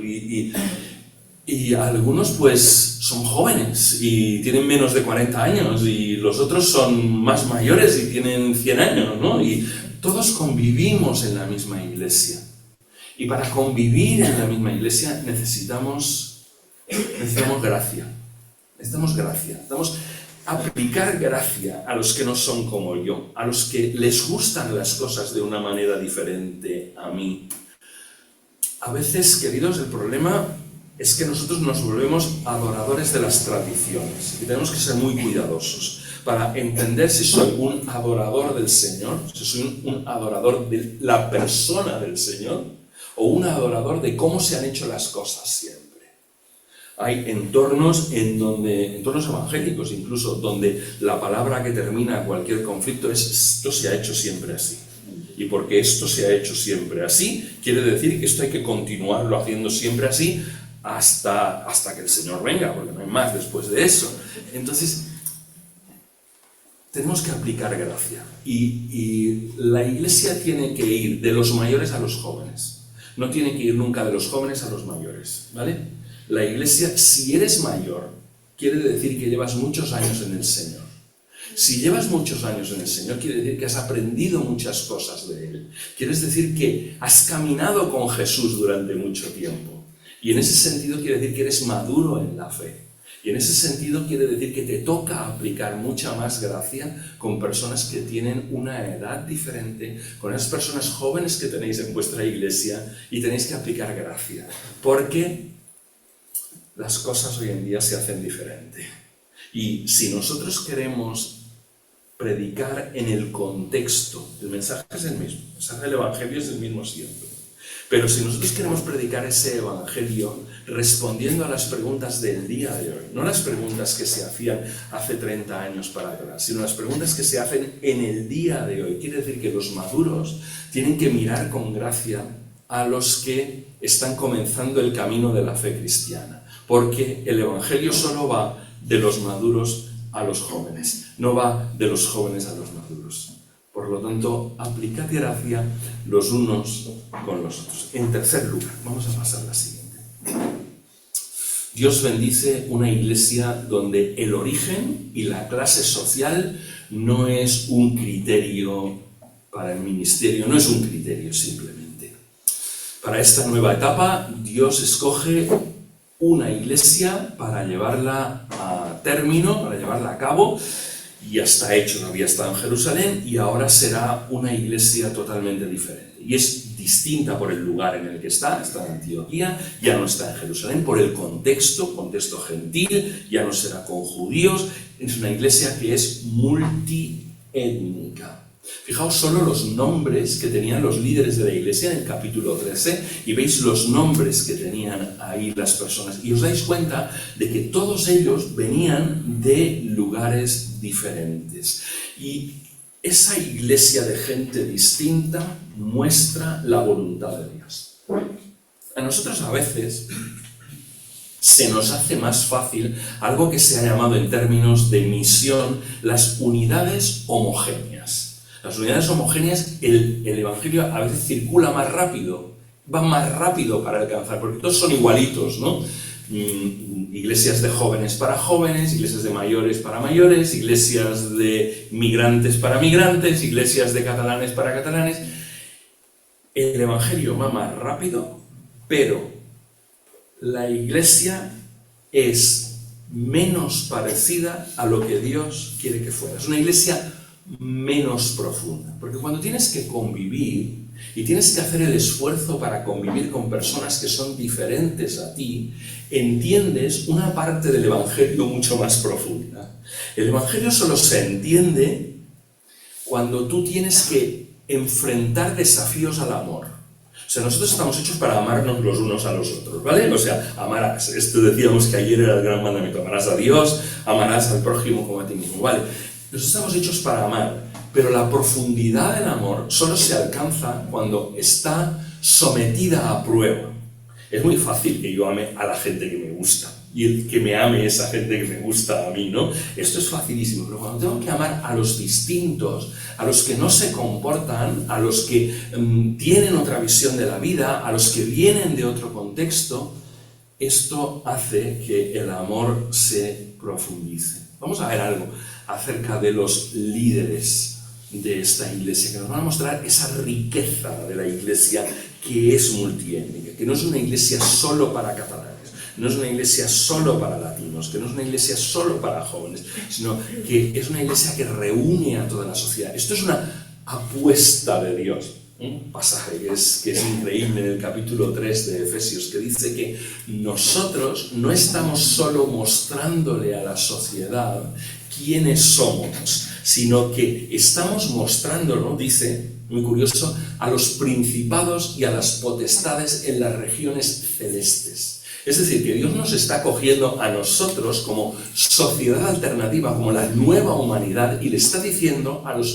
Y algunos pues son jóvenes y tienen menos de 40 años y los otros son más mayores y tienen 100 años, ¿no? Y todos convivimos en la misma iglesia. Y para convivir en la misma iglesia necesitamos gracia. Necesitamos gracia. Necesitamos aplicar gracia a los que no son como yo, a los que les gustan las cosas de una manera diferente a mí. A veces, queridos, el problema es que nosotros nos volvemos adoradores de las tradiciones y tenemos que ser muy cuidadosos para entender si soy un adorador del Señor, si soy un adorador de la persona del Señor o un adorador de cómo se han hecho las cosas siempre. Hay entornos evangélicos incluso, donde la palabra que termina cualquier conflicto es esto se ha hecho siempre así. Y porque esto se ha hecho siempre así, quiere decir que esto hay que continuarlo haciendo siempre así hasta que el Señor venga, porque no hay más después de eso. Entonces, tenemos que aplicar gracia. Y la Iglesia tiene que ir de los mayores a los jóvenes. No tiene que ir nunca de los jóvenes a los mayores, ¿vale? La Iglesia, si eres mayor, quiere decir que llevas muchos años en el Señor. Si llevas muchos años en el Señor, quiere decir que has aprendido muchas cosas de Él. Quiere decir que has caminado con Jesús durante mucho tiempo. Y en ese sentido quiere decir que eres maduro en la fe. Y en ese sentido quiere decir que te toca aplicar mucha más gracia con personas que tienen una edad diferente, con esas personas jóvenes que tenéis en vuestra iglesia, y tenéis que aplicar gracia. Porque las cosas hoy en día se hacen diferente. Y si nosotros queremos predicar en el contexto, el mensaje es el mismo, el mensaje del Evangelio es el mismo siempre. Pero si nosotros queremos predicar ese Evangelio respondiendo a las preguntas del día de hoy, no las preguntas que se hacían hace 30 años para atrás, sino las preguntas que se hacen en el día de hoy, quiere decir que los maduros tienen que mirar con gracia a los que están comenzando el camino de la fe cristiana. Porque el Evangelio solo va de los maduros a los jóvenes, no va de los jóvenes a los maduros. Por lo tanto, aplicad gracia los unos con los otros. En tercer lugar, vamos a pasar a la siguiente. Dios bendice una iglesia donde el origen y la clase social no es un criterio para el ministerio, no es un criterio simplemente. Para esta nueva etapa, Dios escoge una iglesia para llevarla a término, para llevarla a cabo. Ya está hecho, había estado en Jerusalén y ahora será una iglesia totalmente diferente. Y es distinta por el lugar en el que está en Antioquía, ya no está en Jerusalén, por el contexto gentil, ya no será con judíos, es una iglesia que es multiétnica. Fijaos solo los nombres que tenían los líderes de la iglesia en el capítulo 13 y veis los nombres que tenían ahí las personas y os dais cuenta de que todos ellos venían de lugares diferentes. Y esa iglesia de gente distinta muestra la voluntad de Dios. A nosotros a veces se nos hace más fácil algo que se ha llamado en términos de misión las unidades homogéneas. Las unidades homogéneas, el Evangelio a veces circula más rápido, va más rápido para alcanzar, porque todos son igualitos, ¿no? Iglesias de jóvenes para jóvenes, iglesias de mayores para mayores, iglesias de migrantes para migrantes, iglesias de catalanes para catalanes. El Evangelio va más rápido, pero la iglesia es menos parecida a lo que Dios quiere que fuera. Es una iglesia menos profunda, porque cuando tienes que convivir y tienes que hacer el esfuerzo para convivir con personas que son diferentes a ti, entiendes una parte del Evangelio mucho más profunda. El Evangelio solo se entiende cuando tú tienes que enfrentar desafíos al amor. O sea, nosotros estamos hechos para amarnos los unos a los otros, ¿vale? O sea, amarás. Esto decíamos que ayer era el gran mandamiento. Amarás a Dios, amarás al prójimo como a ti mismo, ¿vale? Nos estamos hechos para amar, pero la profundidad del amor solo se alcanza cuando está sometida a prueba. Es muy fácil que yo ame a la gente que me gusta y el que me ame esa gente que me gusta a mí, ¿no? Esto es facilísimo, pero cuando tengo que amar a los distintos, a los que no se comportan, a los que tienen otra visión de la vida, a los que vienen de otro contexto, esto hace que el amor se profundice. Vamos a ver algo acerca de los líderes de esta iglesia, que nos van a mostrar esa riqueza de la iglesia que es multiétnica, que no es una iglesia solo para catalanes, no es una iglesia solo para latinos, que no es una iglesia solo para jóvenes, sino que es una iglesia que reúne a toda la sociedad. Esto es una apuesta de Dios. Un pasaje que es increíble en el capítulo 3 de Efesios, que dice que nosotros no estamos solo mostrándole a la sociedad quiénes somos, sino que estamos mostrándolo, dice, muy curioso, a los principados y a las potestades en las regiones celestes. Es decir, que Dios nos está cogiendo a nosotros como sociedad alternativa, como la nueva humanidad, y le está diciendo a las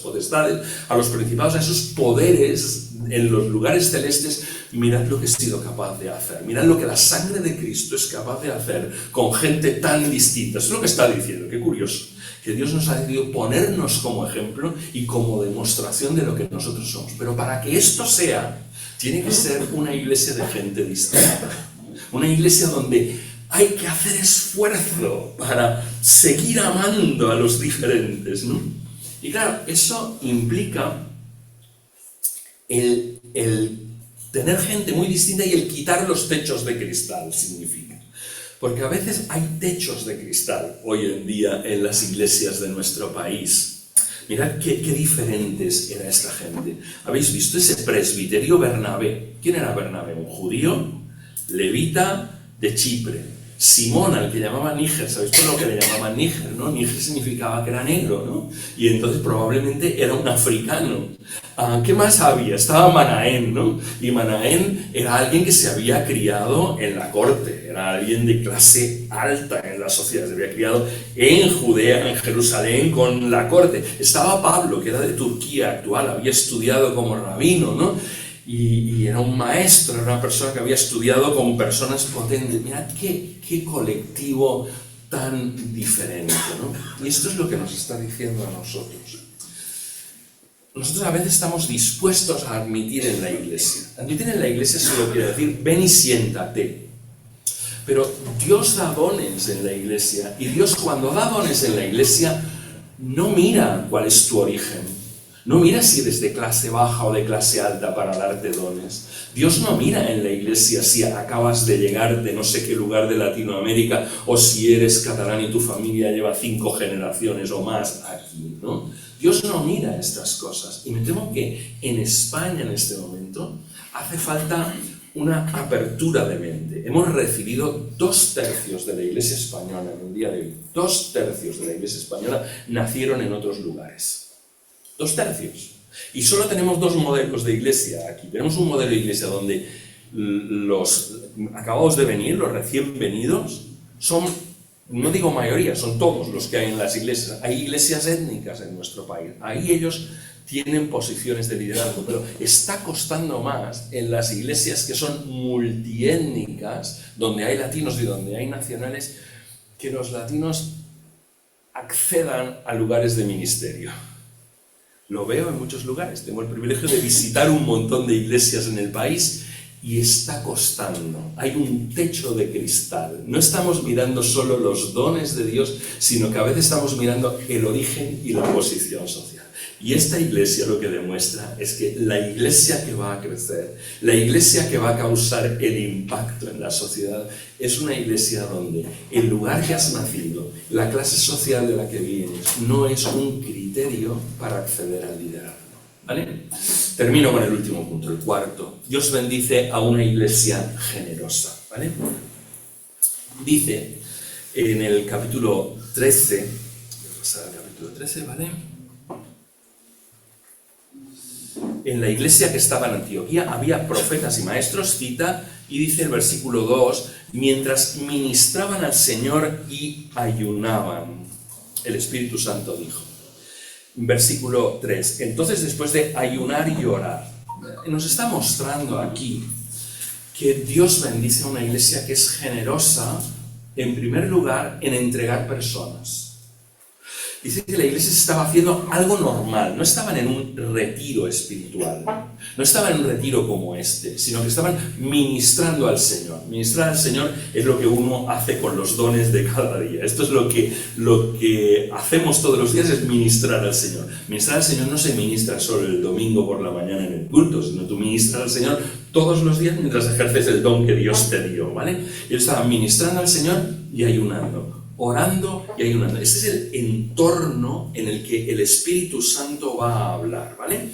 potestades, a los principados, a esos poderes en los lugares celestes: mirad lo que he sido capaz de hacer, mirad lo que la sangre de Cristo es capaz de hacer con gente tan distinta. Eso es lo que está diciendo. Qué curioso, que Dios nos ha decidido ponernos como ejemplo y como demostración de lo que nosotros somos. Pero para que esto sea, tiene que ser una iglesia de gente distinta. Una iglesia donde hay que hacer esfuerzo para seguir amando a los diferentes, ¿no? Y claro, eso implica el tener gente muy distinta y el quitar los techos de cristal, significa. Porque a veces hay techos de cristal hoy en día en las iglesias de nuestro país. Mirad qué diferentes era esta gente. ¿Habéis visto ese presbiterio Bernabé? ¿Quién era Bernabé? ¿Un judío? Levita de Chipre. Simón, al que llamaban Níger. ¿Sabéis por lo que le llamaban Níger, no? Níger significaba que era negro, ¿no? Y entonces probablemente era un africano. ¿Qué más había? Estaba Manaén, ¿no? Y Manaén era alguien que se había criado en la corte, era alguien de clase alta en la sociedad, se había criado en Judea, en Jerusalén, con la corte. Estaba Pablo, que era de Turquía actual, había estudiado como rabino, ¿no? Y era un maestro, era una persona que había estudiado con personas potentes. Mirad qué colectivo tan diferente, ¿no? Y esto es lo que nos está diciendo a nosotros. Nosotros a veces estamos dispuestos a admitir en la iglesia. Admitir en la iglesia solo quiere decir: ven y siéntate. Pero Dios da dones en la iglesia, y Dios, cuando da dones en la iglesia, no mira cuál es tu origen. No mira si eres de clase baja o de clase alta para darte dones. Dios no mira en la iglesia si acabas de llegar de no sé qué lugar de Latinoamérica, o si eres catalán y tu familia lleva 5 generaciones o más aquí, ¿no? Dios no mira estas cosas. Y me temo que en España en este momento hace falta una apertura de mente. Hemos recibido 2/3 de la iglesia española en el día de hoy. 2/3 de la iglesia española nacieron en otros lugares. 2/3. Y solo tenemos 2 modelos de iglesia aquí. Tenemos un modelo de iglesia donde los acabados de venir, los recién venidos, son, no digo mayoría, son todos los que hay en las iglesias. Hay iglesias étnicas en nuestro país. Ahí ellos tienen posiciones de liderazgo, pero está costando más en las iglesias que son multiétnicas, donde hay latinos y donde hay nacionales, que los latinos accedan a lugares de ministerio. Lo veo en muchos lugares. Tengo el privilegio de visitar un montón de iglesias en el país y está costando. Hay un techo de cristal. No estamos mirando solo los dones de Dios, sino que a veces estamos mirando el origen y la posición social. Y esta iglesia lo que demuestra es que la iglesia que va a crecer, la iglesia que va a causar el impacto en la sociedad, es una iglesia donde el lugar que has nacido, la clase social de la que vienes, no es un criterio para acceder al liderazgo. ¿Vale? Termino con el último punto, el cuarto. Dios bendice a una iglesia generosa. ¿Vale? Dice en el capítulo 13, voy a pasar al capítulo 13, ¿vale? En la iglesia que estaba en Antioquía había profetas y maestros, cita, y dice el versículo 2, mientras ministraban al Señor y ayunaban, el Espíritu Santo dijo. Versículo 3, entonces después de ayunar y orar, nos está mostrando aquí que Dios bendice a una iglesia que es generosa, en primer lugar, en entregar personas. Dice que la iglesia estaba haciendo algo normal, no estaban en un retiro espiritual, no estaban en un retiro como este, sino que estaban ministrando al Señor. Ministrar al Señor es lo que uno hace con los dones de cada día. Esto es lo que hacemos todos los días, es ministrar al Señor. Ministrar al Señor no se ministra solo el domingo por la mañana en el culto, sino tú ministras al Señor todos los días mientras ejerces el don que Dios te dio, ¿vale? Ellos estaban ministrando al Señor y ayunando. Orando y ayunando. Este es el entorno en el que el Espíritu Santo va a hablar, ¿vale?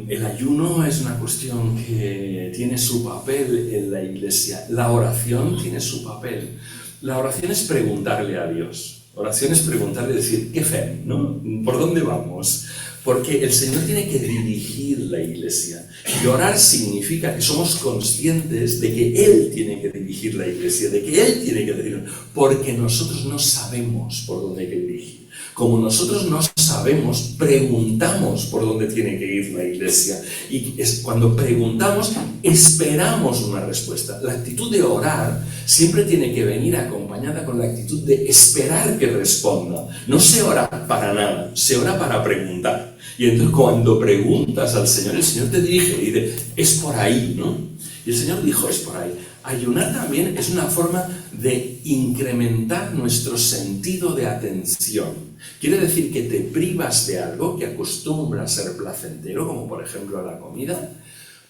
El ayuno es una cuestión que tiene su papel en la iglesia. La oración tiene su papel. La oración es preguntarle a Dios. Oración es preguntarle, decir, ¿qué fe? ¿No? ¿Por dónde vamos? Porque el Señor tiene que dirigir la iglesia. Y orar significa que somos conscientes de que Él tiene que dirigir la iglesia, de que Él tiene que dirigir, porque nosotros no sabemos por dónde hay que dirigir. Como nosotros no sabemos, preguntamos por dónde tiene que ir la iglesia. Y cuando preguntamos, esperamos una respuesta. La actitud de orar siempre tiene que venir acompañada con la actitud de esperar que responda. No se ora para nada, se ora para preguntar. Y entonces cuando preguntas al Señor, el Señor te dirige y dice, es por ahí, ¿no? Y el Señor dijo, es por ahí. Ayunar también es una forma de incrementar nuestro sentido de atención. Quiere decir que te privas de algo que acostumbra a ser placentero, como por ejemplo la comida,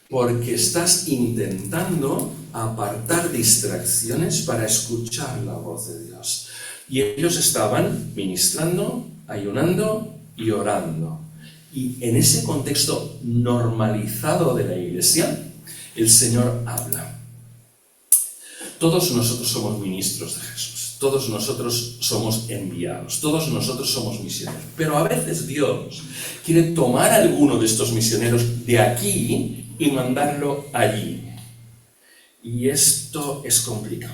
porque estás intentando apartar distracciones para escuchar la voz de Dios. Y ellos estaban ministrando, ayunando y orando. Y en ese contexto normalizado de la iglesia, el Señor habla. Todos nosotros somos ministros de Jesús, todos nosotros somos enviados, todos nosotros somos misioneros. Pero a veces Dios quiere tomar a alguno de estos misioneros de aquí y mandarlo allí. Y esto es complicado,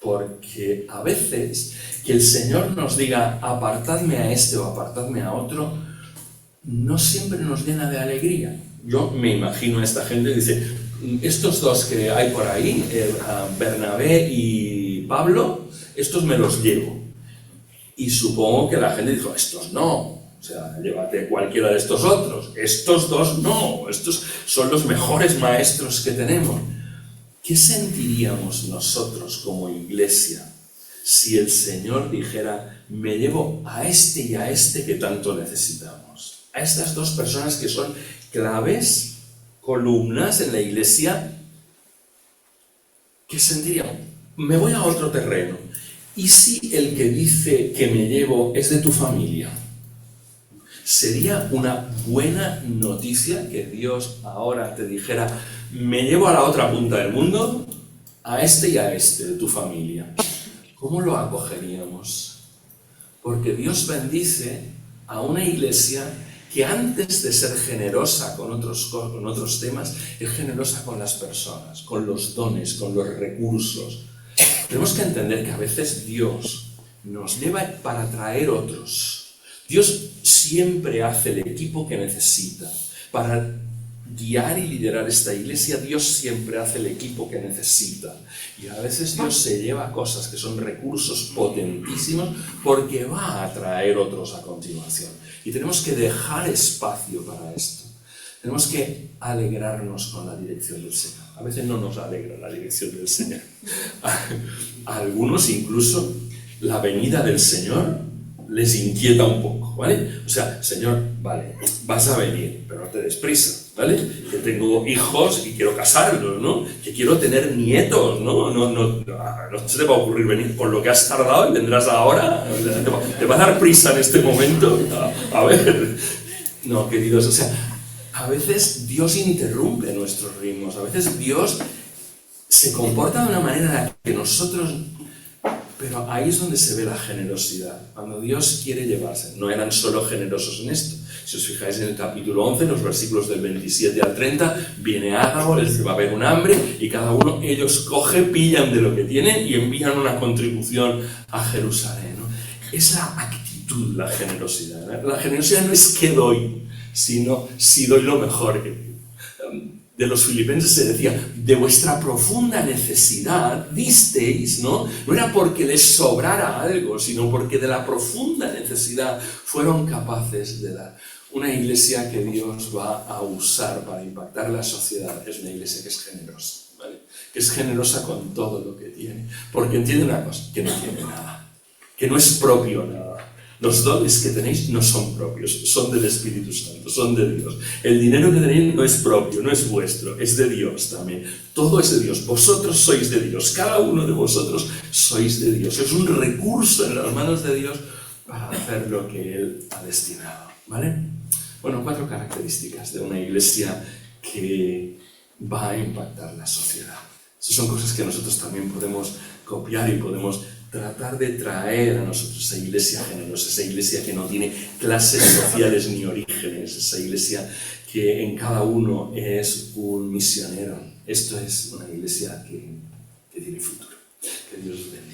porque a veces que el Señor nos diga apartadme a este o apartadme a otro, no siempre nos llena de alegría. Yo me imagino a esta gente que dice, estos dos que hay por ahí, Bernabé y Pablo, estos me los llevo. Y supongo que la gente dijo, estos no, o sea, llévate cualquiera de estos otros, estos dos no, estos son los mejores maestros que tenemos. ¿Qué sentiríamos nosotros como iglesia si el Señor dijera, me llevo a este y a este que tanto necesitamos? A estas dos personas que son claves, columnas en la iglesia, ¿qué sentiríamos? Me voy a otro terreno. ¿Y si el que dice que me llevo es de tu familia? ¿Sería una buena noticia que Dios ahora te dijera, me llevo a la otra punta del mundo, a este y a este de tu familia? ¿Cómo lo acogeríamos? Porque Dios bendice a una iglesia que antes de ser generosa con otros temas, es generosa con las personas, con los dones, con los recursos. Tenemos que entender que a veces Dios nos lleva para traer otros. Dios siempre hace el equipo que necesita. Para guiar y liderar esta iglesia, Dios siempre hace el equipo que necesita. Y a veces Dios se lleva cosas que son recursos potentísimos porque va a traer otros a continuación. Y tenemos que dejar espacio para esto. Tenemos que alegrarnos con la dirección del Señor. A veces no nos alegra la dirección del Señor. A algunos incluso la venida del Señor les inquieta un poco, ¿vale? O sea, Señor, vale, vas a venir, pero no te des prisa, ¿vale? Que tengo hijos y quiero casarlos, ¿no? Que quiero tener nietos, ¿no? No se te va a ocurrir venir con lo que has tardado y vendrás ahora. ¿Te va a dar prisa en este momento? A ver. No, queridos, o sea, a veces Dios interrumpe nuestros ritmos, a veces Dios se comporta de una manera en la que nosotros... Pero ahí es donde se ve la generosidad, cuando Dios quiere llevarse. No eran solo generosos en esto. Si os fijáis en el capítulo 11, los versículos del 27 al 30, viene Ágabo, les dice, va a haber un hambre, y cada uno, ellos pillan de lo que tienen y envían una contribución a Jerusalén, ¿no? Es la actitud, la generosidad, ¿no? La generosidad no es que doy, sino si doy lo mejor. De los filipenses se decía, de vuestra profunda necesidad disteis, ¿no? No era porque les sobrara algo, sino porque de la profunda necesidad fueron capaces de dar. Una iglesia que Dios va a usar para impactar la sociedad es una iglesia que es generosa, ¿vale? Que es generosa con todo lo que tiene. Porque entiende una cosa, que no tiene nada, que no es propio nada. Los dones que tenéis no son propios, son del Espíritu Santo, son de Dios. El dinero que tenéis no es propio, no es vuestro, es de Dios también. Todo es de Dios. Vosotros sois de Dios. Cada uno de vosotros sois de Dios. Es un recurso en las manos de Dios para hacer lo que Él ha destinado, ¿vale? Bueno, 4 características de una iglesia que va a impactar la sociedad. Esas son cosas que nosotros también podemos copiar y podemos tratar de traer a nosotros esa iglesia generosa, esa iglesia que no tiene clases sociales ni orígenes, esa iglesia que en cada uno es un misionero. Esto es una iglesia que tiene futuro. Que Dios os bendiga.